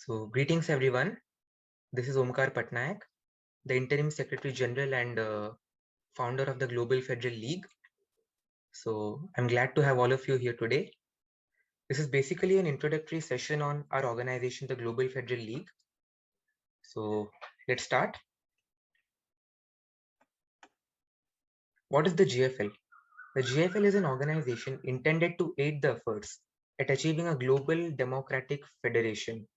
So, greetings everyone. This is Omkar Patnaik, the Interim Secretary General and founder of the Global Federal League. So, I'm glad to have all of you here today. This is basically an introductory session on our organization, the Global Federal League. So, let's start. What is the GFL? The GFL is an organization intended to aid the efforts at achieving a global democratic federation.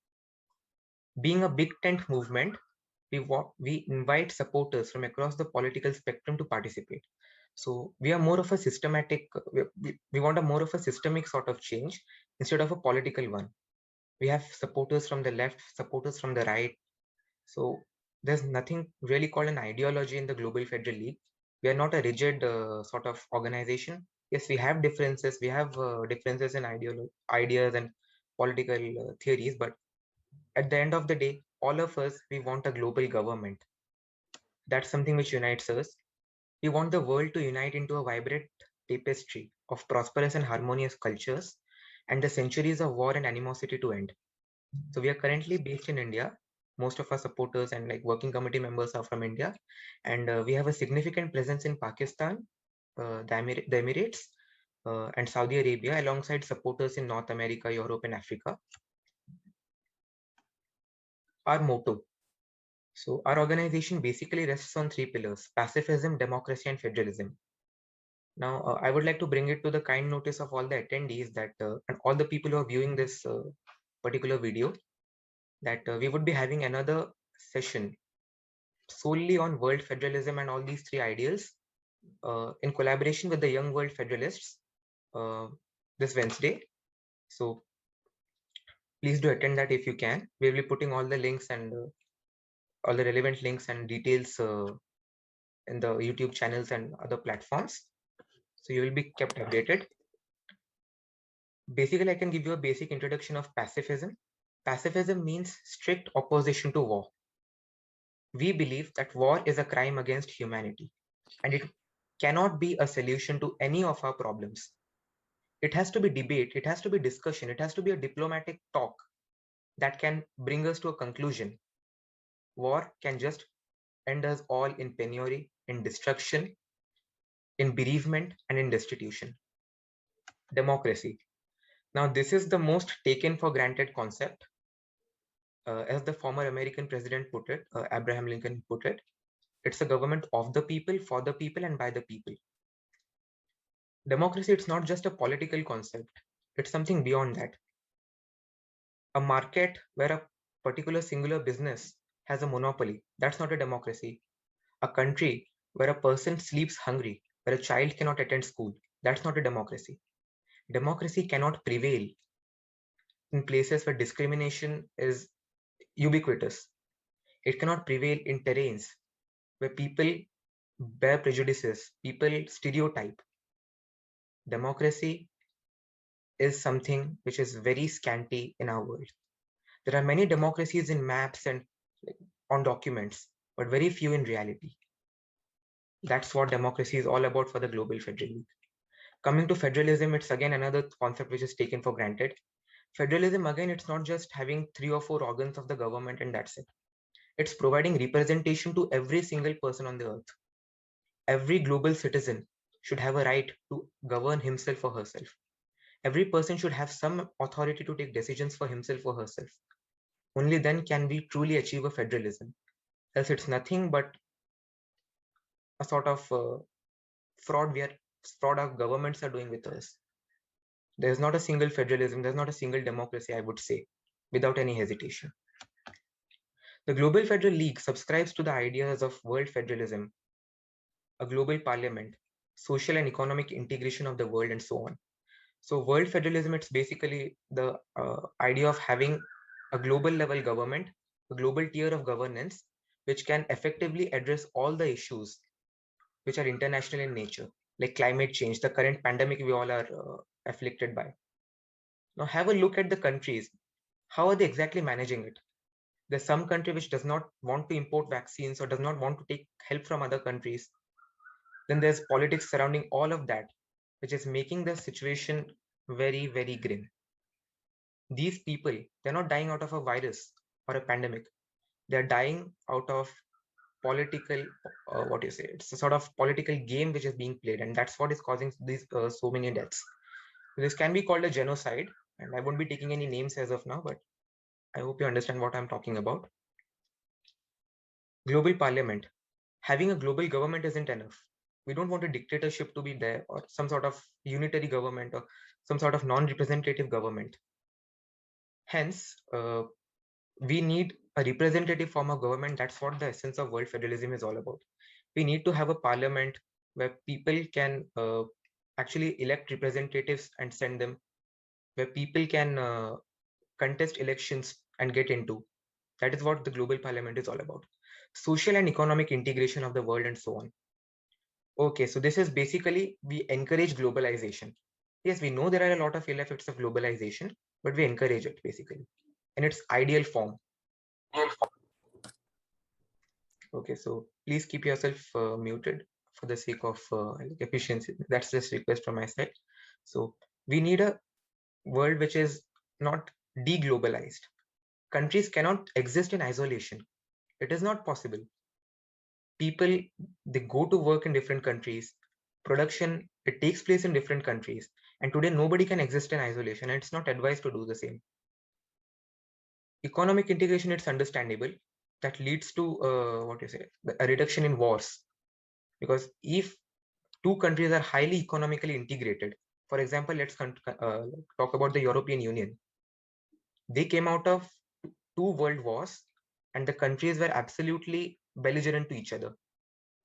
Being a big tent movement, we invite supporters from across the political spectrum to participate. So we are more of a systematic, we want a more of a systemic sort of change instead of a political one. We have supporters from the left, supporters from the right. So there's nothing really called an ideology in the Global Federal League. We are not a rigid sort of organization. Yes, we have differences. We have differences in ideas and political theories, but at the end of the day, all of us, we want a global government. That's something which unites us. We want the world to unite into a vibrant tapestry of prosperous and harmonious cultures and the centuries of war and animosity to end. So we are currently based in India. Most of our supporters and like working committee members are from India. And we have a significant presence in Pakistan, the Emirates, and Saudi Arabia, alongside supporters in North America, Europe, and Africa. Our motto. So our organization basically rests on three pillars: pacifism, democracy, and federalism. Now, I would like to bring it to the kind notice of all the attendees that and all the people who are viewing this particular video that we would be having another session solely on world federalism and all these three ideals in collaboration with the Young World Federalists uh, this Wednesday. So please do attend that if you can. We will be putting all the links and all the relevant links and details in the YouTube channels and other platforms. So you will be kept updated. Basically, I can give you a basic introduction of pacifism. Pacifism means strict opposition to war. We believe that war is a crime against humanity and it cannot be a solution to any of our problems. It has to be debate, it has to be discussion, it has to be a diplomatic talk that can bring us to a conclusion. War can just end us all in penury, in destruction, in bereavement, and in destitution. Democracy. Now, this is the most taken for granted concept. As the former American president put it, Abraham Lincoln put it, it's a government of the people, for the people, and by the people. Democracy, it's not just a political concept, it's something beyond that. A market where a particular singular business has a monopoly, that's not a democracy. A country where a person sleeps hungry, where a child cannot attend school, that's not a democracy. Democracy cannot prevail in places where discrimination is ubiquitous. It cannot prevail in terrains where people bear prejudices, people stereotype. Democracy is something which is very scanty in our world. There are many democracies in maps and like, on documents, but very few in reality. That's what democracy is all about for the Global Federal League. Coming to federalism, it's again another concept which is taken for granted. Federalism, again, it's not just having 3 or 4 organs of the government and that's it. It's providing representation to every single person on the earth. Every global citizen should have a right to govern himself or herself. Every person should have some authority to take decisions for himself or herself. Only then can we truly achieve a federalism. Else it's nothing but a sort of fraud our governments are doing with us. There's not a single federalism, there's not a single democracy, I would say, without any hesitation. The Global Federal League subscribes to the ideas of world federalism, a global parliament, social and economic integration of the world, and so on. So world federalism, it's basically the idea of having a global level government, a global tier of governance, which can effectively address all the issues which are international in nature, like climate change, the current pandemic we all are afflicted by. Now have a look at the countries. How are they exactly managing it? There's some country which does not want to import vaccines or does not want to take help from other countries. Then there's politics surrounding all of that, which is making the situation very, very grim. These people, they're not dying out of a virus or a pandemic. They're dying out of political, what do you say? It's a sort of political game which is being played, and that's what is causing these so many deaths. This can be called a genocide, and I won't be taking any names as of now, but I hope you understand what I'm talking about. Global parliament. Having a global government isn't enough. We don't want a dictatorship to be there or some sort of unitary government or some sort of non-representative government. Hence, we need a representative form of government. That's what the essence of world federalism is all about. We need to have a parliament where people can actually elect representatives and send them, where people can contest elections and get into. That is what the global parliament is all about. Social and economic integration of the world and so on. Okay, so this is basically we encourage globalization. Yes, we know there are a lot of ill effects of globalization, but we encourage it basically in its ideal form. Okay, so please keep yourself muted for the sake of efficiency. That's just request from my side. So we need a world which is not deglobalized. Countries cannot exist in isolation. It is not possible. People, they go to work in different countries. Production, it takes place in different countries. And today nobody can exist in isolation, and it's not advised to do the same. Economic integration, it's understandable. That leads to what you say, a reduction in wars. Because if two countries are highly economically integrated, for example, let's talk about the European Union. They came out of two world wars, and the countries were absolutely belligerent to each other.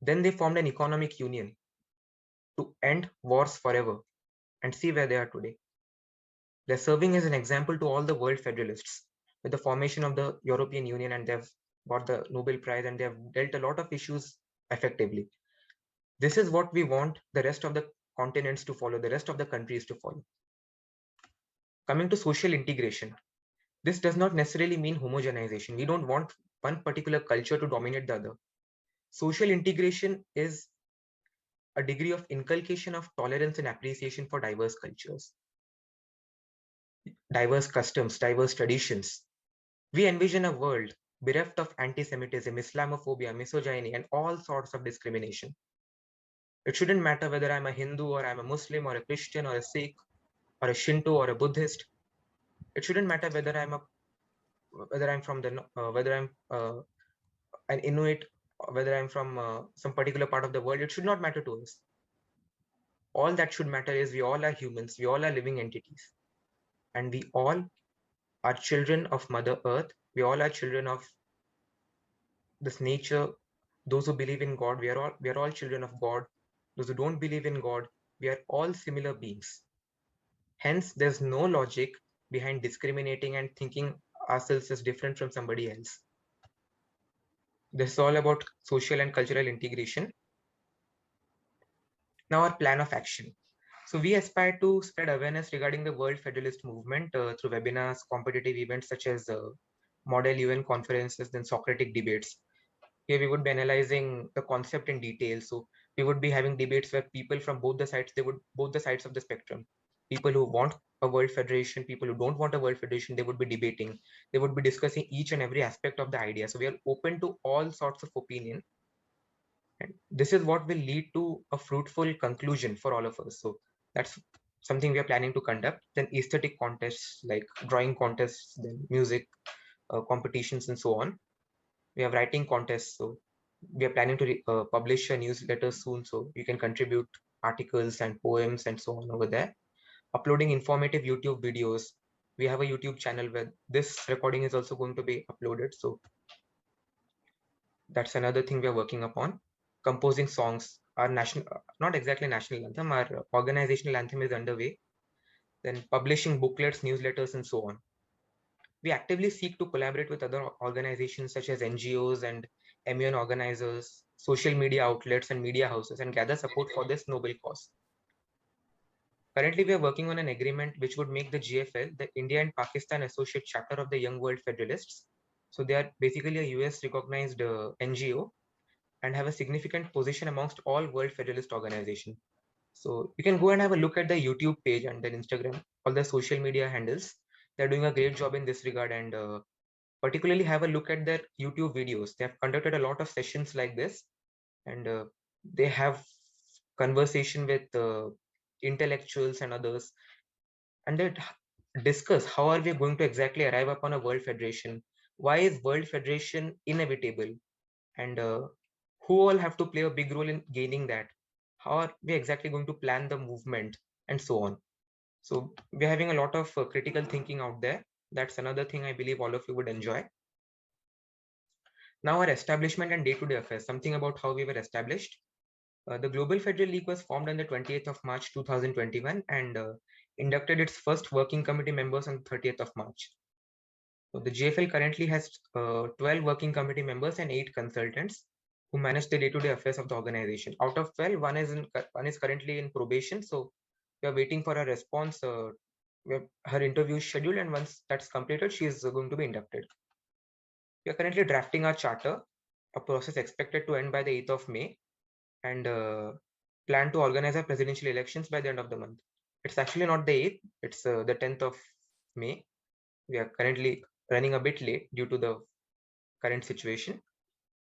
Then they formed an economic union to end wars forever, and see where they are today. They're serving as an example to all the world federalists with the formation of the European Union, and they've got the Nobel Prize, and they have dealt a lot of issues effectively. This is what we want the rest of the continents to follow, the rest of the countries to follow. Coming to social integration, this does not necessarily mean homogenization. We don't want one particular culture to dominate the other. Social integration is a degree of inculcation of tolerance and appreciation for diverse cultures, diverse customs, diverse traditions. We envision a world bereft of anti-Semitism, Islamophobia, misogyny, and all sorts of discrimination. It shouldn't matter whether I'm a Hindu or I'm a Muslim or a Christian or a Sikh or a Shinto or a Buddhist. It shouldn't matter whether I'm from the whether I'm an Inuit, or whether I'm from some particular part of the world. It should not matter to us. All that should matter is we all are humans. We all are living entities, and we all are children of Mother Earth. We all are children of this nature. Those who believe in God, we are all children of God. Those who don't believe in God, we are all similar beings. Hence, there's no logic behind discriminating and thinking ourselves as different from somebody else. This is all about social and cultural integration. Now, our plan of action. So we aspire to spread awareness regarding the World Federalist Movement through webinars, competitive events such as Model UN conferences, then Socratic debates. Here we would be analyzing the concept in detail. So we would be having debates where people from both the sides, both the sides of the spectrum, people who want a world federation, people who don't want a world federation, they would be debating. They would be discussing each and every aspect of the idea. So we are open to all sorts of opinion. And this is what will lead to a fruitful conclusion for all of us. So that's something we are planning to conduct. Then aesthetic contests like drawing contests, then music competitions, and so on. We have writing contests. So we are planning to publish a newsletter soon. So you can contribute articles and poems and so on over there. Uploading informative YouTube videos. We have a YouTube channel where this recording is also going to be uploaded. So that's another thing we are working upon. Composing songs. Our national, not exactly national anthem, our organizational anthem is underway. Then publishing booklets, newsletters, and so on. We actively seek to collaborate with other organizations such as NGOs and MUN organizers, social media outlets, and media houses, and gather support for this noble cause. Currently, we are working on an agreement which would make the GFL the India and Pakistan Associate Chapter of the Young World Federalists. So they are basically a US recognized NGO and have a significant position amongst all World Federalist organizations. So you can go and have a look at the YouTube page and then Instagram, all the social media handles. They're doing a great job in this regard, and particularly have a look at their YouTube videos. They have conducted a lot of sessions like this, and they have conversation with intellectuals and others, and they discuss how are we going to exactly arrive upon a world federation, why is world federation inevitable, and who all have to play a big role in gaining that, how are we exactly going to plan the movement, and so on. So we're having a lot of critical thinking out there. That's another thing I believe all of you would enjoy. Now, our establishment and day-to-day affairs, something about how we were established. The Global Federal League was formed on the 28th of March 2021 and inducted its first working committee members on the 30th of March. So the GFL currently has 12 working committee members and 8 consultants who manage the day-to-day affairs of the organization. Out of 12, one is currently in probation, so we are waiting for a response. Her interview is scheduled, and once that's completed, she is going to be inducted. We are currently drafting our charter, a process expected to end by the 8th of May, and plan to organize our presidential elections by the end of the month. It's actually not the 8th, it's the 10th of May. We are currently running a bit late due to the current situation,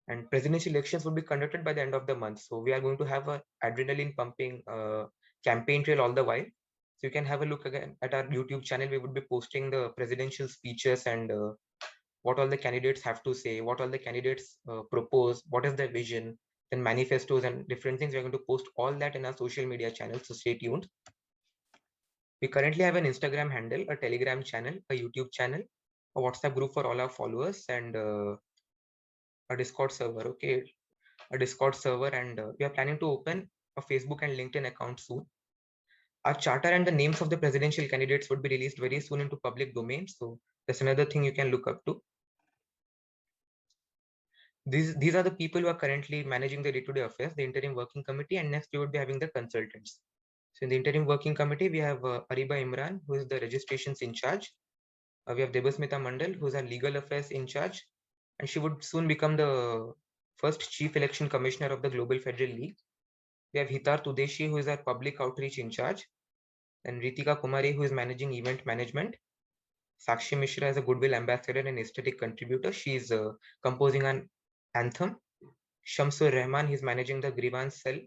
and presidential elections will be conducted by the end of the month. So we are going to have a adrenaline pumping campaign trail all the while. So you can have a look again at our YouTube channel. We would be posting the presidential speeches and what all the candidates have to say, what all the candidates propose, what is their vision, then manifestos and different things. We're going to post all that in our social media channels, so stay tuned. We currently have an Instagram handle, a Telegram channel, a YouTube channel, a WhatsApp group for all our followers, and a Discord server. Okay, a Discord server, and we are planning to open a Facebook and LinkedIn account soon. Our charter and the names of the presidential candidates would be released very soon into public domain. So that's another thing you can look up to. These are the people who are currently managing the day-to-day affairs, the interim working committee, and next we would be having the consultants. So in the interim working committee, we have Ariba Imran, who is the registrations in charge. We have Debasmita Mandal, who is our legal affairs in charge, and she would soon become the first chief election commissioner of the Global Federal League. We have Hitar Tudeshi, who is our public outreach in charge, and Ritika Kumari, who is managing event management. Sakshi Mishra is a goodwill ambassador and aesthetic contributor. She is composing an anthem. Shamsur Rahman, he's managing the grievance cell.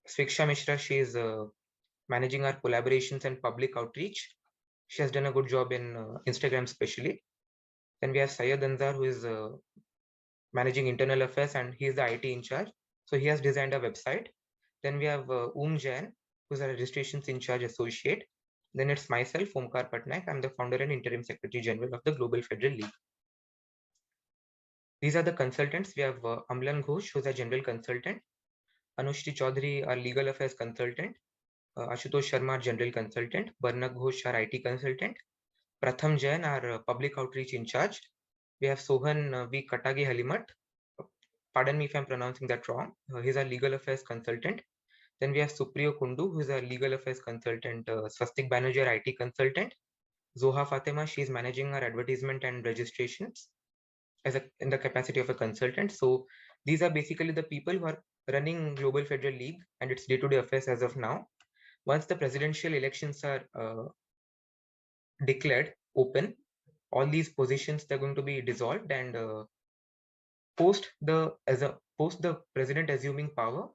Swiksha Mishra, she is managing our collaborations and public outreach. She has done a good job in Instagram especially. Then we have Syed Anzar, who is managing internal affairs, and he is the IT in charge. So he has designed a website. Then we have Jain, who's a registrations in charge associate. Then it's myself, Omkar Patnaik. I'm the founder and interim secretary general of the Global Federal League. These are the consultants. We have Amlan Ghosh, who's a general consultant. Anushri Chaudhary, our legal affairs consultant. Ashutosh Sharma, general consultant. Barnak Ghosh, our IT consultant. Pratham Jain, our public outreach in charge. We have Sohan V. Katagi Halimat. Pardon me if I'm pronouncing that wrong. He's our legal affairs consultant. Then we have Supriyo Kundu, who is our legal affairs consultant. Swastik Banerjee, our IT consultant. Zoha Fatima, she is managing our advertisement and registrations in the capacity of a consultant. So these are basically the people who are running Global Federal League and its day-to-day affairs as of now. Once the presidential elections are declared open, all these positions they're going to be dissolved, and post the president assuming power,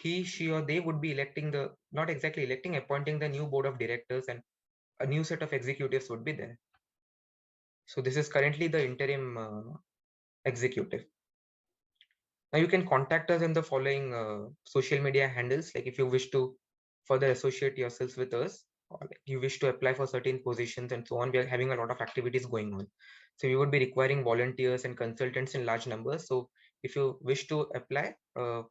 he, she, or they would be electing not exactly electing, appointing the new board of directors, and a new set of executives would be there. So this is currently the interim executive. Now you can contact us in the following social media handles. Like if you wish to further associate yourselves with us, or like you wish to apply for certain positions and so on, we are having a lot of activities going on. So we would be requiring volunteers and consultants in large numbers. So if you wish to apply, let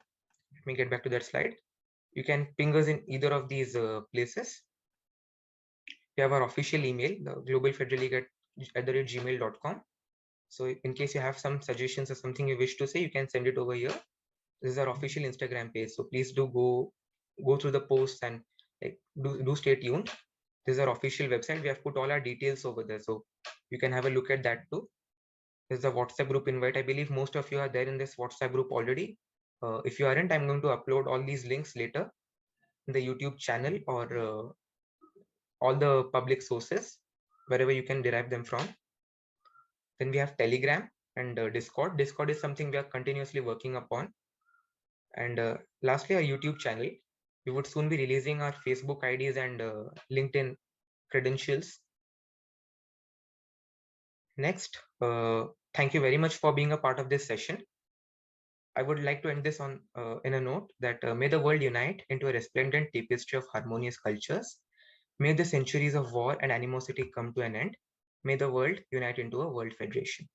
me get back to that slide. You can ping us in either of these places. We have our official email, the globalfederaleague@gmail.com. So in case you have some suggestions or something you wish to say, you can send it over here. This is our official Instagram page, so please do go through the posts and like do stay tuned. This is our official website. We have put all our details over there, so you can have a look at that too. This is a WhatsApp group invite. I believe most of you are there in this WhatsApp group already. If you aren't, I'm going to upload all these links later in the YouTube channel or all the public sources, wherever you can derive them from. Then we have Telegram and Discord. Discord is something we are continuously working upon. And lastly, our YouTube channel. We would soon be releasing our Facebook IDs and LinkedIn credentials. Next, thank you very much for being a part of this session. I would like to end this on in a note that may the world unite into a resplendent tapestry of harmonious cultures. May the centuries of war and animosity come to an end. May the world unite into a world federation.